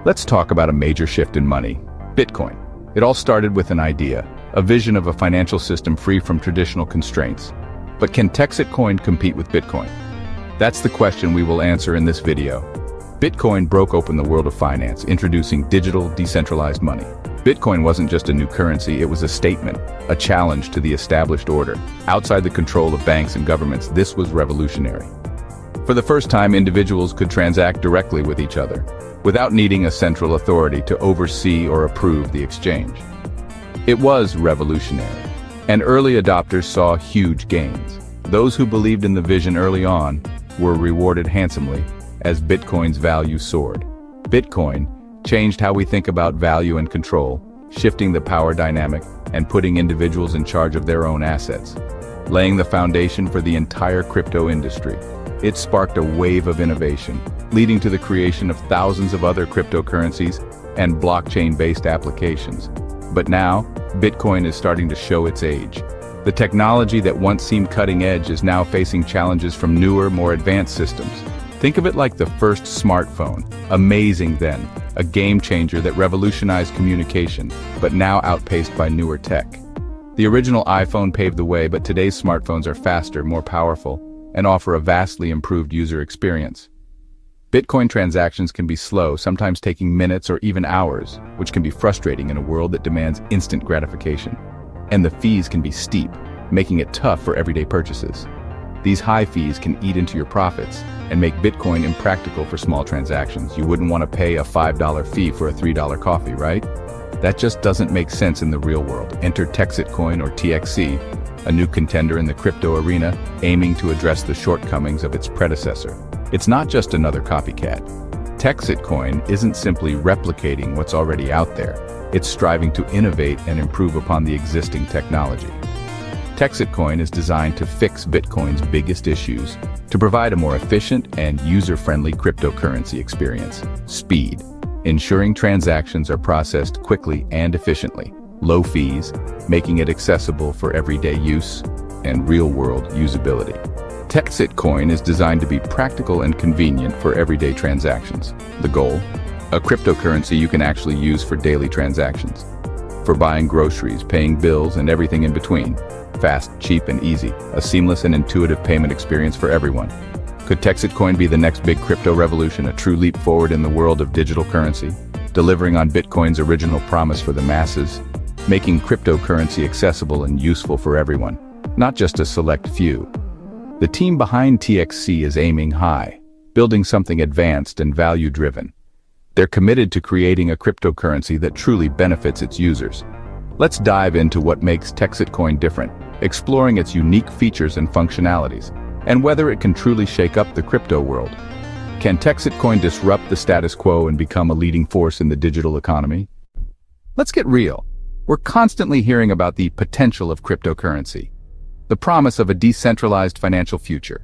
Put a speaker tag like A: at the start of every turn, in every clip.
A: Let's talk about a major shift in money, Bitcoin. It all started with an idea, a vision of a financial system free from traditional constraints. But can TEXITcoin compete with Bitcoin? That's the question we will answer in this video. Bitcoin broke open the world of finance, introducing digital, decentralized money. Bitcoin wasn't just a new currency, it was a statement, a challenge to the established order. Outside the control of banks and governments, this was revolutionary. For the first time, individuals could transact directly with each other, without needing a central authority to oversee or approve the exchange. It was revolutionary, and early adopters saw huge gains. Those who believed in the vision early on were rewarded handsomely as Bitcoin's value soared. Bitcoin changed how we think about value and control, shifting the power dynamic and putting individuals in charge of their own assets, laying the foundation for the entire crypto industry. It sparked a wave of innovation, leading to the creation of thousands of other cryptocurrencies and blockchain-based applications. But now, Bitcoin is starting to show its age. The technology that once seemed cutting edge is now facing challenges from newer, more advanced systems. Think of it like the first smartphone. Amazing then, a game changer that revolutionized communication, but now outpaced by newer tech. The original iPhone paved the way, but today's smartphones are faster, more powerful, and offer a vastly improved user experience. Bitcoin transactions can be slow, sometimes taking minutes or even hours, which can be frustrating in a world that demands instant gratification. And the fees can be steep, making it tough for everyday purchases. These high fees can eat into your profits and make Bitcoin impractical for small transactions. You wouldn't want to pay a $5 fee for a $3 coffee, right? That just doesn't make sense in the real world. Enter TEXITcoin or TXC, a new contender in the crypto arena, aiming to address the shortcomings of its predecessor. It's not just another copycat. TEXITcoin isn't simply replicating what's already out there. It's striving to innovate and improve upon the existing technology. TEXITcoin is designed to fix Bitcoin's biggest issues, to provide a more efficient and user-friendly cryptocurrency experience. Speed, ensuring transactions are processed quickly and efficiently. Low fees, making it accessible for everyday use, and real-world usability. TEXITcoin is designed to be practical and convenient for everyday transactions. The goal? A cryptocurrency you can actually use for daily transactions. For buying groceries, paying bills, and everything in between. Fast, cheap, and easy. A seamless and intuitive payment experience for everyone. Could TEXITcoin be the next big crypto revolution, a true leap forward in the world of digital currency, delivering on Bitcoin's original promise for the masses, making cryptocurrency accessible and useful for everyone, not just a select few? The team behind TXC is aiming high, building something advanced and value-driven. They're committed to creating a cryptocurrency that truly benefits its users. Let's dive into what makes TEXITcoin different, exploring its unique features and functionalities, and whether it can truly shake up the crypto world. Can TEXITcoin disrupt the status quo and become a leading force in the digital economy? Let's get real. We're constantly hearing about the potential of cryptocurrency, the promise of a decentralized financial future.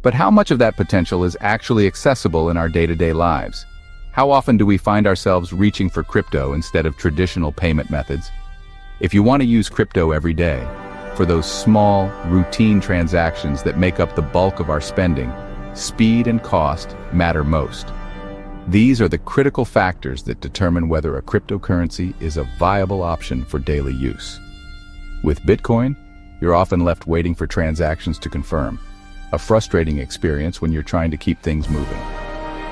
A: But how much of that potential is actually accessible in our day-to-day lives? How often do we find ourselves reaching for crypto instead of traditional payment methods? If you want to use crypto every day, for those small, routine transactions that make up the bulk of our spending, speed and cost matter most. These are the critical factors that determine whether a cryptocurrency is a viable option for daily use. With Bitcoin, you're often left waiting for transactions to confirm, a frustrating experience when you're trying to keep things moving.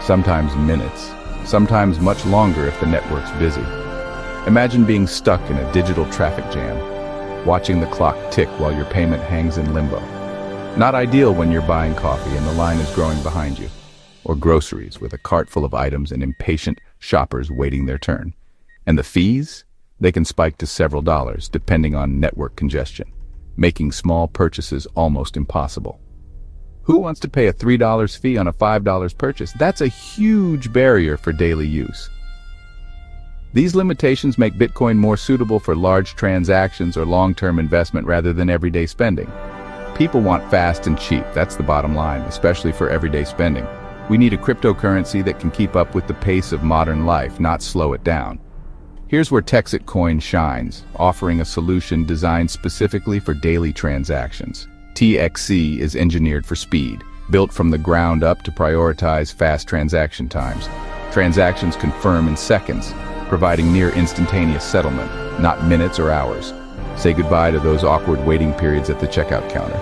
A: Sometimes minutes, sometimes much longer if the network's busy. Imagine being stuck in a digital traffic jam, watching the clock tick while your payment hangs in limbo. Not ideal when you're buying coffee and the line is growing behind you, or groceries with a cart full of items and impatient shoppers waiting their turn. And the fees? They can spike to several dollars depending on network congestion, making small purchases almost impossible. Who wants to pay a $3 fee on a $5 purchase? That's a huge barrier for daily use. These limitations make Bitcoin more suitable for large transactions or long-term investment rather than everyday spending. People want fast and cheap, that's the bottom line, especially for everyday spending. We need a cryptocurrency that can keep up with the pace of modern life, not slow it down. Here's where TEXITcoin shines, offering a solution designed specifically for daily transactions. TXC is engineered for speed, built from the ground up to prioritize fast transaction times. Transactions confirm in seconds, providing near instantaneous settlement, not minutes or hours. Say goodbye to those awkward waiting periods at the checkout counter.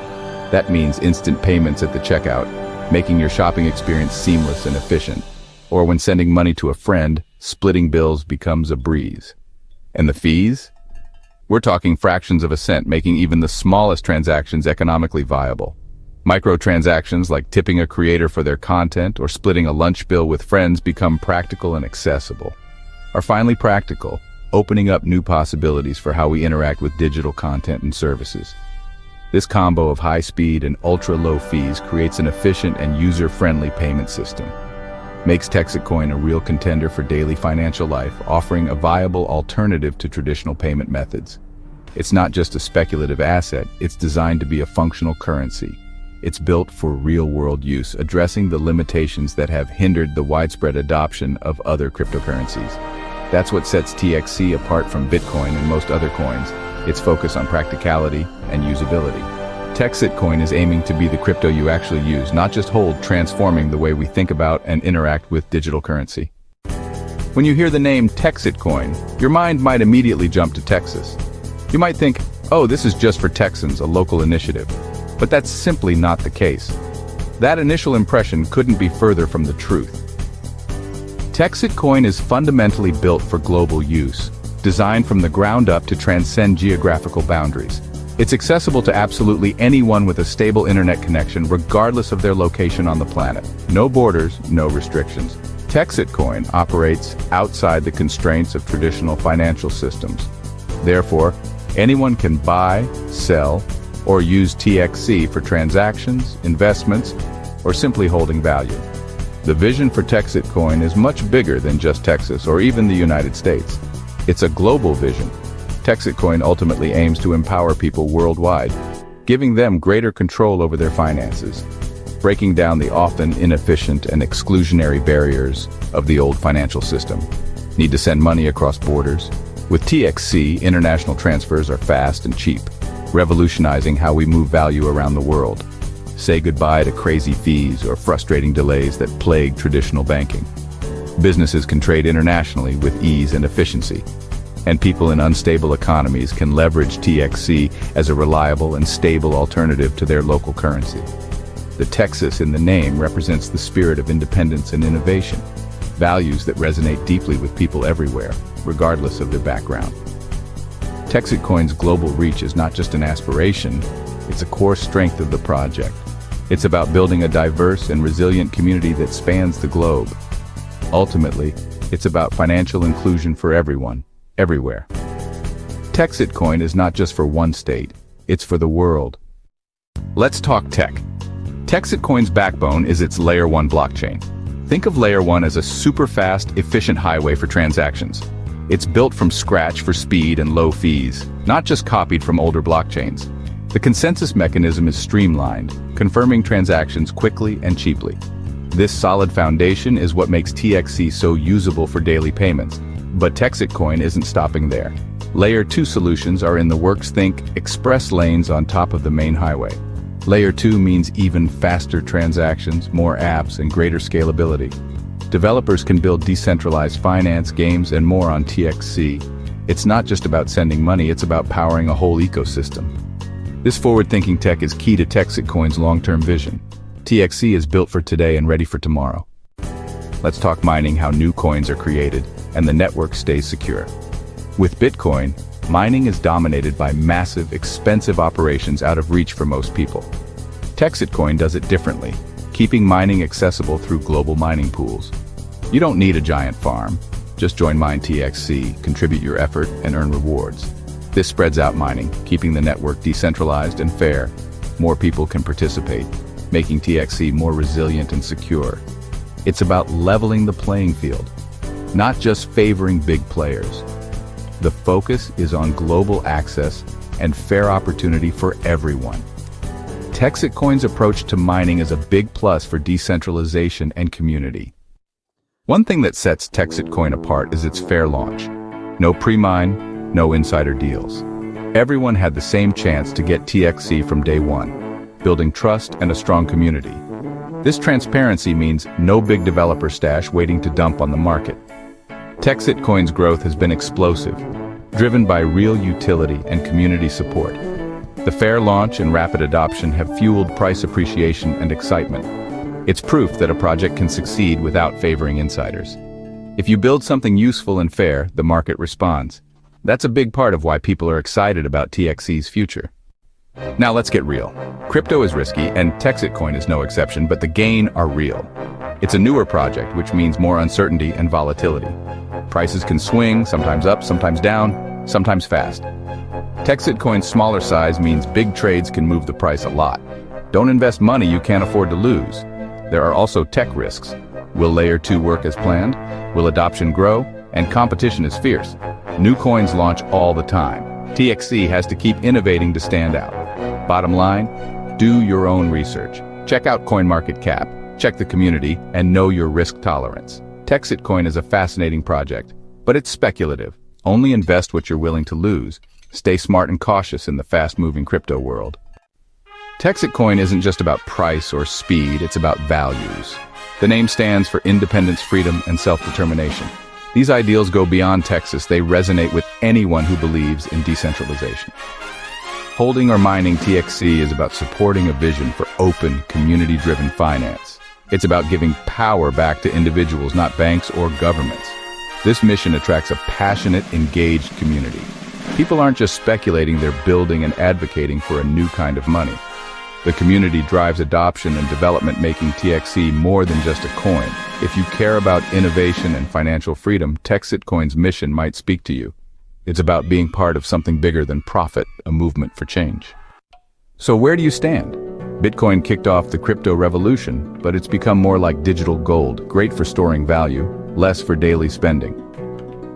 A: That means instant payments at the checkout, making your shopping experience seamless and efficient. Or when sending money to a friend, splitting bills becomes a breeze. And the fees? We're talking fractions of a cent, making even the smallest transactions economically viable. Microtransactions like tipping a creator for their content or splitting a lunch bill with friends become practical and accessible. Are finally practical, opening up new possibilities for how we interact with digital content and services. This combo of high speed and ultra-low fees creates an efficient and user-friendly payment system. Makes TEXITcoin a real contender for daily financial life, offering a viable alternative to traditional payment methods. It's not just a speculative asset, it's designed to be a functional currency. It's built for real-world use, addressing the limitations that have hindered the widespread adoption of other cryptocurrencies. That's what sets TXC apart from Bitcoin and most other coins, its focus on practicality and usability. TEXITcoin is aiming to be the crypto you actually use, not just hold, transforming the way we think about and interact with digital currency. When you hear the name TEXITcoin, your mind might immediately jump to Texas. You might think, oh, this is just for Texans, a local initiative. But that's simply not the case. That initial impression couldn't be further from the truth. TEXITcoin is fundamentally built for global use, designed from the ground up to transcend geographical boundaries. It's accessible to absolutely anyone with a stable internet connection, regardless of their location on the planet. No borders, no restrictions. TEXITcoin operates outside the constraints of traditional financial systems. Therefore, anyone can buy, sell, or use TXC for transactions, investments, or simply holding value. The vision for TEXITcoin is much bigger than just Texas or even the United States. It's a global vision. TEXITcoin ultimately aims to empower people worldwide, giving them greater control over their finances, breaking down the often inefficient and exclusionary barriers of the old financial system. Need to send money across borders? With TXC, international transfers are fast and cheap, revolutionizing how we move value around the world. Say goodbye to crazy fees or frustrating delays that plague traditional banking. Businesses can trade internationally with ease and efficiency, and people in unstable economies can leverage TXC as a reliable and stable alternative to their local currency. The Texas in the name represents the spirit of independence and innovation, values that resonate deeply with people everywhere, regardless of their background. TEXITcoin's global reach is not just an aspiration, it's a core strength of the project. It's about building a diverse and resilient community that spans the globe. Ultimately, it's about financial inclusion for everyone, everywhere. TEXITcoin is not just for one state, it's for the world. Let's talk tech. TEXITcoin's backbone is its Layer 1 blockchain. Think of Layer 1 as a super fast, efficient highway for transactions. It's built from scratch for speed and low fees, not just copied from older blockchains. The consensus mechanism is streamlined, confirming transactions quickly and cheaply. This solid foundation is what makes TXC so usable for daily payments. But TEXITcoin isn't stopping there. Layer 2 solutions are in the works. Think express lanes on top of the main highway. Layer 2 means even faster transactions, more apps, and greater scalability. Developers can build decentralized finance, games, and more on TXC. It's not just about sending money, it's about powering a whole ecosystem. This forward-thinking tech is key to TEXITcoin's long-term vision. TXC is built for today and ready for tomorrow. Let's talk mining, how new coins are created, and the network stays secure. With Bitcoin, mining is dominated by massive, expensive operations out of reach for most people. TEXITcoin does it differently, keeping mining accessible through global mining pools. You don't need a giant farm. Just join Mine TXC, contribute your effort, and earn rewards. This spreads out mining, keeping the network decentralized and fair. More people can participate, making TXC more resilient and secure. It's about leveling the playing field, not just favoring big players. The focus is on global access and fair opportunity for everyone. TEXITcoin's approach to mining is a big plus for decentralization and community. One thing that sets TEXITcoin apart is its fair launch. No pre-mine, no insider deals. Everyone had the same chance to get TXC from day one, building trust and a strong community. This transparency means no big developer stash waiting to dump on the market. TEXITcoin's growth has been explosive, driven by real utility and community support. The fair launch and rapid adoption have fueled price appreciation and excitement. It's proof that a project can succeed without favoring insiders. If you build something useful and fair, the market responds. That's a big part of why people are excited about TXC's future. Now let's get real. Crypto is risky, and TEXITcoin is no exception, but the gains are real. It's a newer project, which means more uncertainty and volatility. Prices can swing, sometimes up, sometimes down, sometimes fast. TEXITcoin's smaller size means big trades can move the price a lot. Don't invest money you can't afford to lose. There are also tech risks. Will Layer 2 work as planned? Will adoption grow? And competition is fierce. New coins launch all the time. TXC has to keep innovating to stand out. Bottom line, do your own research. Check out CoinMarketCap, check the community, and know your risk tolerance. TEXITcoin is a fascinating project, but it's speculative. Only invest what you're willing to lose. Stay smart and cautious in the fast-moving crypto world. TEXITcoin isn't just about price or speed, it's about values. The name stands for independence, freedom, and self-determination. These ideals go beyond Texas. They resonate with anyone who believes in decentralization. Holding or mining TXC is about supporting a vision for open, community-driven finance. It's about giving power back to individuals, not banks or governments. This mission attracts a passionate, engaged community. People aren't just speculating, they're building and advocating for a new kind of money. The community drives adoption and development, making TXC more than just a coin. If you care about innovation and financial freedom, TEXITcoin's mission might speak to you. It's about being part of something bigger than profit, a movement for change. So where do you stand? Bitcoin kicked off the crypto revolution, but it's become more like digital gold, great for storing value, less for daily spending.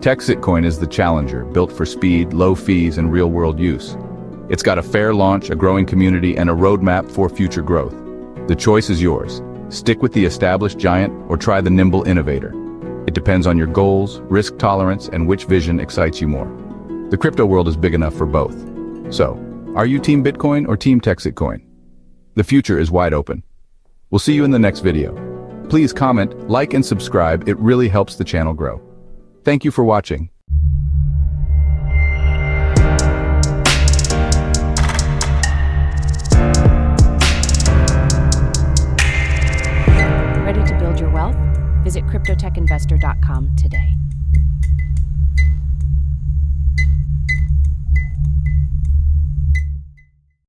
A: TEXITcoin is the challenger, built for speed, low fees, and real-world use. It's got a fair launch, a growing community, and a roadmap for future growth. The choice is yours. Stick with the established giant or try the nimble innovator. It depends on your goals, risk tolerance, and which vision excites you more. The crypto world is big enough for both. So, are you Team Bitcoin or Team TEXITcoin? The future is wide open. We'll see you in the next video. Please comment, like, and subscribe. It really helps the channel grow. Thank you for watching.
B: Ready to build your wealth? Visit cryptotechinvestor.com today.